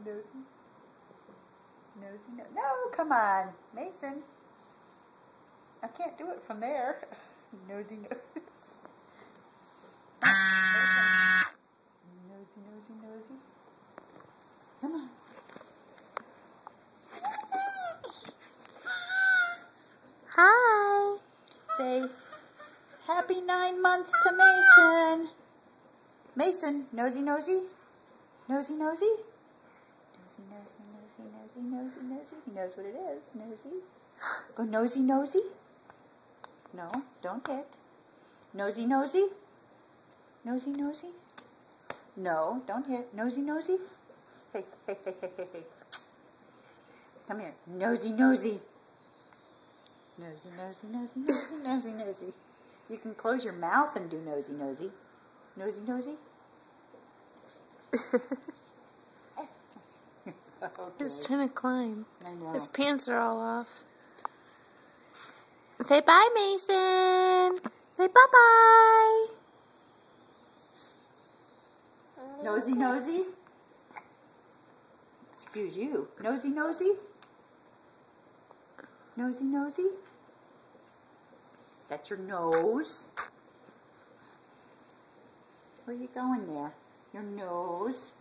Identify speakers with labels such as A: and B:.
A: nosy. Nosy, no. No, come on. Mason. I can't do it from there. Nosy, nosy. Nosy, nosy, nosy. Come on.
B: Hi.
A: Say, happy 9 months to Mason. Mason, nosy, nosy. Nosy, nosy. Nosy, nosy, nosy, nosy, nosy, nosy. He knows what it is. Nosy. Go nosy, nosy. No, don't hit. Nosy, nosy. Nosy, nosy. No, don't hit. Nosy, nosy. Hey, hey, hey, hey, hey, hey. Come here. Nosy, nosy. Nosy, nosy, nosy, nosy, nosy, nosy. You can close your mouth and do nosy, nosy. Nosy, nosy. Okay.
B: He's trying to climb.
A: I know.
B: His pants are all off. Say bye, Mason. Say bye-bye.
A: Nosy, nosy. Excuse you. Nosy, nosy. Nosy, nosy. That's your nose. Where are you going there? Your nose.